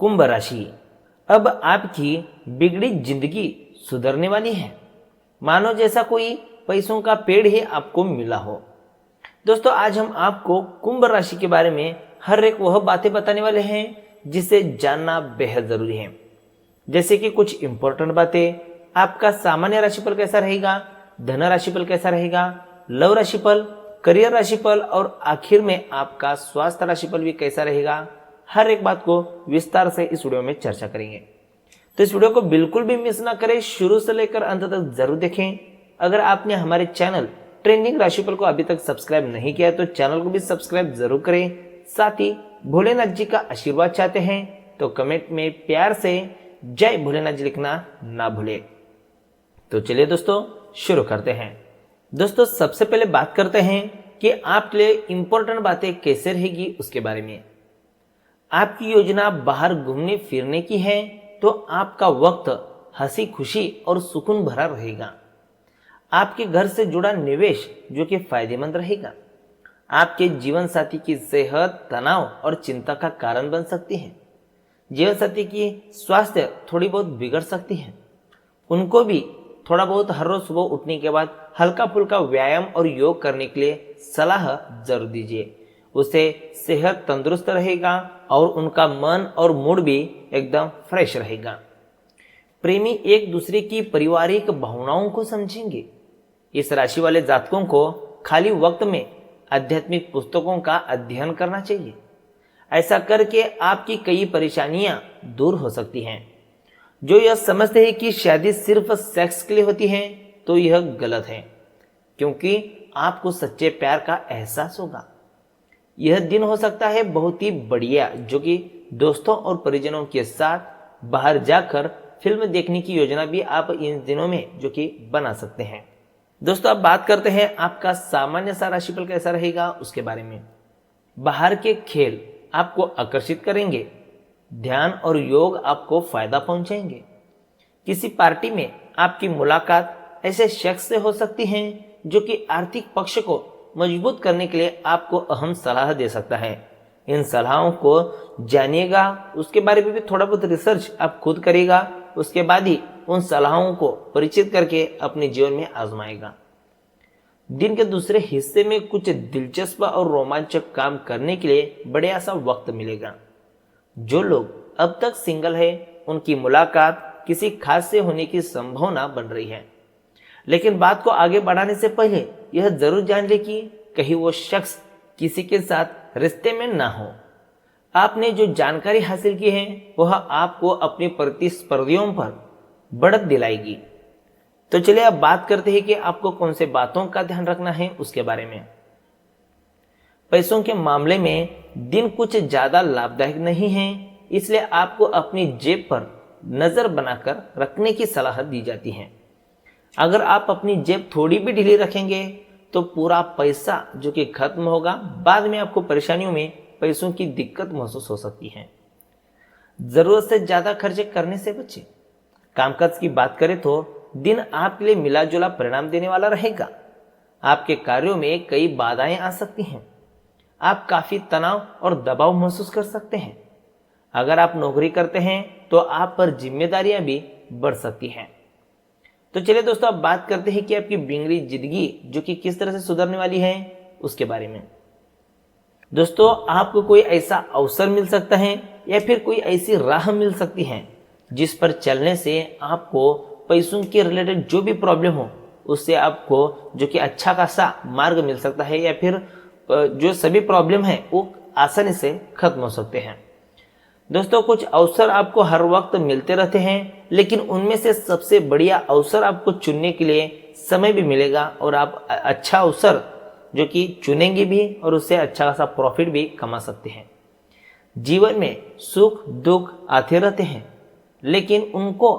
कुंभ राशि, अब आपकी बिगड़ी जिंदगी सुधरने वाली है। मानो जैसा कोई पैसों का पेड़ ही आपको मिला हो। दोस्तों, आज हम आपको कुंभ राशि के बारे में हर एक वह बातें बताने वाले हैं जिसे जानना बेहद जरूरी है। जैसे कि कुछ इंपॉर्टेंट बातें, आपका सामान्य राशिफल कैसा रहेगा, धन राशिफल कैसा रहेगा, लव राशिफल, करियर राशिफल और आखिर में आपका स्वास्थ्य राशिफल भी कैसा रहेगा। हर एक बात को विस्तार से इस वीडियो में चर्चा करेंगे। तो इस वीडियो को बिल्कुल भी मिस ना करें, शुरू से लेकर अंत तक जरूर देखें। अगर आपने हमारे चैनल ट्रेंडिंग राशिफल को अभी तक सब्सक्राइब नहीं किया तो चैनल को भी सब्सक्राइब जरूर करें। साथ ही भोलेनाथ जी का आशीर्वाद चाहते हैं तो कमेंट में प्यार से जय भोलेनाथ जी लिखना ना भूले। तो चलिए दोस्तों शुरू करते हैं। दोस्तों, सबसे पहले बात करते हैं कि आपके लिए इंपॉर्टेंट बातें कैसे रहेगी उसके बारे में। आपकी योजना बाहर घूमने फिरने की है तो आपका वक्त हंसी खुशी और सुकून भरा रहेगा। आपके घर से जुड़ा निवेश जो कि फायदेमंद रहेगा। आपके जीवन साथी की सेहत तनाव और चिंता का कारण बन सकती है। जीवन साथी की स्वास्थ्य थोड़ी बहुत बिगड़ सकती है। उनको भी थोड़ा बहुत हर रोज सुबह उठने के बाद हल्का फुल्का व्यायाम और योग करने के लिए सलाह जरूर दीजिए। उससे सेहत तंदुरुस्त रहेगा और उनका मन और मूड भी एकदम फ्रेश रहेगा। प्रेमी एक दूसरे की पारिवारिक भावनाओं को समझेंगे। इस राशि वाले जातकों को खाली वक्त में आध्यात्मिक पुस्तकों का अध्ययन करना चाहिए। ऐसा करके आपकी कई परेशानियां दूर हो सकती हैं। जो यह समझते हैं कि शादी सिर्फ सेक्स के लिए होती है तो यह गलत है, क्योंकि आपको सच्चे प्यार का एहसास होगा। यह दिन हो सकता है बहुत ही बढ़िया, जो कि दोस्तों और परिजनों के साथ बाहर जाकर फिल्म देखने की योजना भी आप इन दिनों में जो कि बना सकते हैं। दोस्तों, अब बात करते हैं आपका सामान्य सा राशिफल कैसा रहेगा उसके बारे में। बाहर के खेल आपको आकर्षित करेंगे। ध्यान और योग आपको फायदा पहुंचाएंगे। किसी पार्टी में आपकी मुलाकात ऐसे शख्स से हो सकती है जो कि आर्थिक पक्ष को मजबूत करने के लिए आपको अहम सलाह दे सकता है। इन सलाहों को जानिएगा, उसके बारे में भी थोड़ा बहुत रिसर्च आप खुद करिएगा। उसके बाद ही उन सलाहों को परिचित करके अपने जीवन में आजमाएगा। दिन के दूसरे हिस्से में कुछ दिलचस्प और रोमांचक काम करने के लिए बढ़िया सा वक्त मिलेगा। जो लोग अब तक सिंगल है उनकी मुलाकात किसी खास से होने की संभावना बन रही है। लेकिन बात को आगे बढ़ाने से पहले यह जरूर जान ले कि कहीं वो शख्स किसी के साथ रिश्ते में ना हो। आपने जो जानकारी हासिल की है वह आपको अपने प्रतिस्पर्धियों पर बढ़त दिलाएगी। तो चलिए अब बात करते हैं कि आपको कौन से बातों का ध्यान रखना है उसके बारे में। पैसों के मामले में दिन कुछ ज्यादा लाभदायक नहीं है, इसलिए आपको अपनी जेब पर नजर बनाकर रखने की सलाह दी जाती है। अगर आप अपनी जेब थोड़ी भी ढीली रखेंगे तो पूरा पैसा जो कि खत्म होगा। बाद में आपको परेशानियों में पैसों की दिक्कत महसूस हो सकती है। जरूरत से ज्यादा खर्चे करने से बचें। कामकाज की बात करें तो दिन आपके लिए मिला जुला परिणाम देने वाला रहेगा। आपके कार्यों में कई बाधाएं आ सकती हैं। आप काफी तनाव और दबाव महसूस कर सकते हैं। अगर आप नौकरी करते हैं तो आप पर जिम्मेदारियां भी बढ़ सकती हैं। तो चलिए दोस्तों, अब बात करते हैं कि आपकी बिगड़ी जिंदगी जो कि किस तरह से सुधरने वाली है उसके बारे में। दोस्तों, आपको कोई ऐसा अवसर मिल सकता है या फिर कोई ऐसी राह मिल सकती है जिस पर चलने से आपको पैसों के रिलेटेड जो भी प्रॉब्लम हो उससे आपको जो कि अच्छा खासा मार्ग मिल सकता है, या फिर जो सभी प्रॉब्लम है वो आसानी से खत्म हो सकते हैं। दोस्तों, कुछ अवसर आपको हर वक्त मिलते रहते हैं, लेकिन उनमें से सबसे बढ़िया अवसर आपको चुनने के लिए समय भी मिलेगा और आप अच्छा अवसर जो कि चुनेंगे भी और उससे अच्छा खासा प्रॉफिट भी कमा सकते हैं। जीवन में सुख दुख आते रहते हैं, लेकिन उनको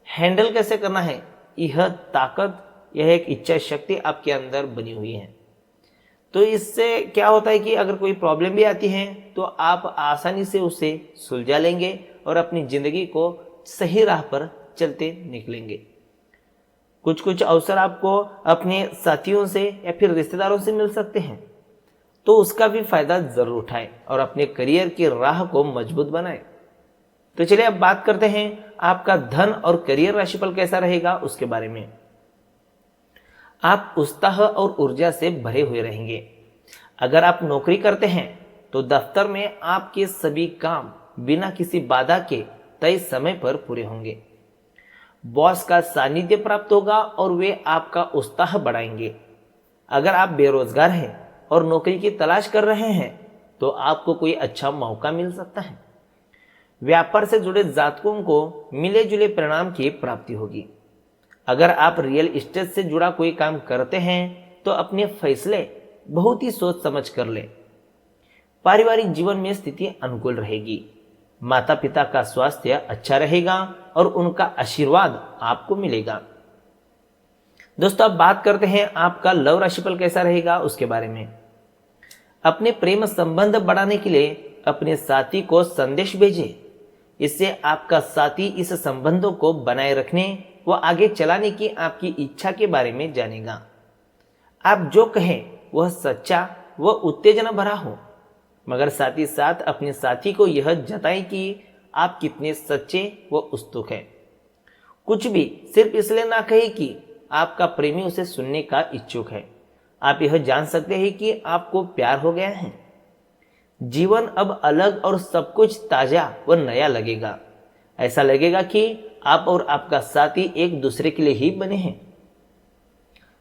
हैंडल कैसे करना है, यह ताकत, यह एक इच्छा शक्ति आपके अंदर बनी हुई है। तो इससे क्या होता है कि अगर कोई प्रॉब्लम भी आती है तो आप आसानी से उसे सुलझा लेंगे और अपनी जिंदगी को सही राह पर चलते निकलेंगे। कुछ कुछ अवसर आपको अपने साथियों से या फिर रिश्तेदारों से मिल सकते हैं, तो उसका भी फायदा जरूर उठाएं और अपने करियर की राह को मजबूत बनाएं। तो चलिए अब बात करते हैं आपका धन और करियर राशिफल कैसा रहेगा उसके बारे में। आप उत्साह और ऊर्जा से भरे हुए रहेंगे। अगर आप नौकरी करते हैं तो दफ्तर में आपके सभी काम बिना किसी बाधा के तय समय पर पूरे होंगे। बॉस का सानिध्य प्राप्त होगा और वे आपका उत्साह बढ़ाएंगे। अगर आप बेरोजगार हैं और नौकरी की तलाश कर रहे हैं तो आपको कोई अच्छा मौका मिल सकता है। व्यापार से जुड़े जातकों को मिले जुले परिणाम की प्राप्ति होगी। अगर आप रियल एस्टेट से जुड़ा कोई काम करते हैं तो अपने फैसले बहुत ही सोच समझ कर ले। पारिवारिक जीवन में स्थिति अनुकूल रहेगी। माता पिता का स्वास्थ्य अच्छा रहेगा और उनका आशीर्वाद आपको मिलेगा। दोस्तों अब बात करते हैं आपका लव राशिफल कैसा रहेगा उसके बारे में। अपने प्रेम संबंध बढ़ाने के लिए अपने साथी को संदेश भेजें। इससे आपका साथी इस संबंधों को बनाए रखने व आगे चलाने की आपकी इच्छा के बारे में जानेगा। आप जो कहें वह सच्चा व उत्तेजना भरा हो, मगर साथ ही साथ अपने साथी को यह जताएं कि आप कितने सच्चे व उत्सुक हैं। कुछ भी सिर्फ इसलिए ना कहे कि आपका प्रेमी उसे सुनने का इच्छुक है। आप यह जान सकते हैं कि आपको प्यार हो गया है। जीवन अब अलग और सब कुछ ताजा व नया लगेगा। ऐसा लगेगा कि आप और आपका साथी एक दूसरे के लिए ही बने हैं।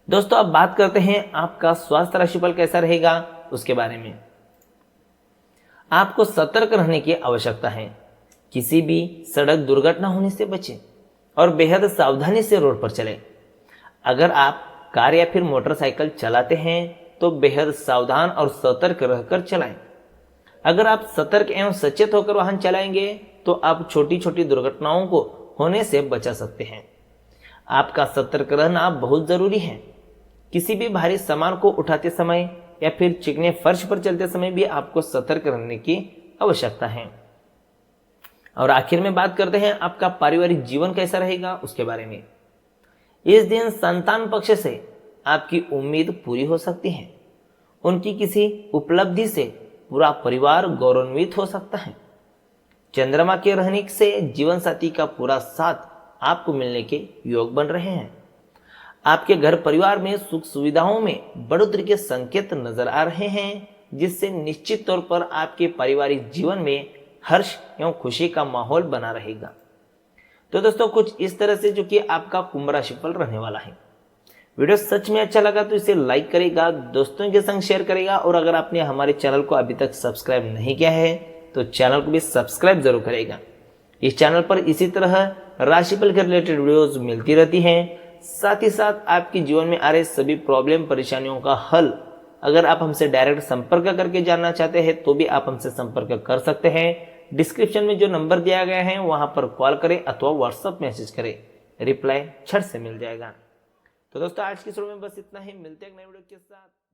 दोस्तों अब बात करते हैं आपका स्वास्थ्य राशिफल कैसा रहेगा उसके बारे में। आपको सतर्क रहने की आवश्यकता है। किसी भी सड़क दुर्घटना होने से बचें और बेहद सावधानी से रोड पर चलें। अगर आप कार या फिर मोटरसाइकिल चलाते हैं तो बेहद सावधान और सतर्क रहकर चलाएं। अगर आप सतर्क एवं सचेत होकर वाहन चलाएंगे तो आप छोटी छोटी दुर्घटनाओं को होने से बचा सकते हैं। आपका सतर्क रहना बहुत जरूरी है। किसी भी भारी सामान को उठाते समय या फिर चिकने फर्श पर चलते समय भी आपको सतर्क रहने की आवश्यकता है। और आखिर में बात करते हैं आपका पारिवारिक जीवन कैसा रहेगा उसके बारे में। इस दिन संतान पक्ष से आपकी उम्मीद पूरी हो सकती है। उनकी किसी उपलब्धि से पूरा परिवार गौरवान्वित हो सकता है। चंद्रमा के रहने से जीवन साथी का पूरा साथ आपको मिलने के योग बन रहे हैं। आपके घर परिवार में सुख सुविधाओं में बढ़ोतरी के संकेत नजर आ रहे हैं, जिससे निश्चित तौर पर आपके पारिवारिक जीवन में हर्ष एवं खुशी का माहौल बना रहेगा। तो दोस्तों कुछ इस तरह से जो कि आपका कुंभ राशिफल रहने वाला है। वीडियो सच में अच्छा लगा तो इसे लाइक करेगा, दोस्तों के संग शेयर करेगा और अगर आपने हमारे चैनल को अभी तक सब्सक्राइब नहीं किया है तो चैनल को भी सब्सक्राइब जरूर करेगा। इस चैनल पर इसी तरह राशिफल के रिलेटेड वीडियोस मिलती रहती हैं। साथ ही साथ आपके जीवन में आ रहे सभी प्रॉब्लम परेशानियों का हल अगर आप हमसे डायरेक्ट संपर्क करके जानना चाहते हैं तो भी आप हमसे संपर्क कर सकते हैं। डिस्क्रिप्शन में जो नंबर दिया गया है वहां पर कॉल करें अथवा व्हाट्सएप मैसेज करें, रिप्लाई झट से मिल जाएगा। तो दोस्तों आज की शुरू में बस इतना ही। मिलते हैं एक नए वीडियो के साथ।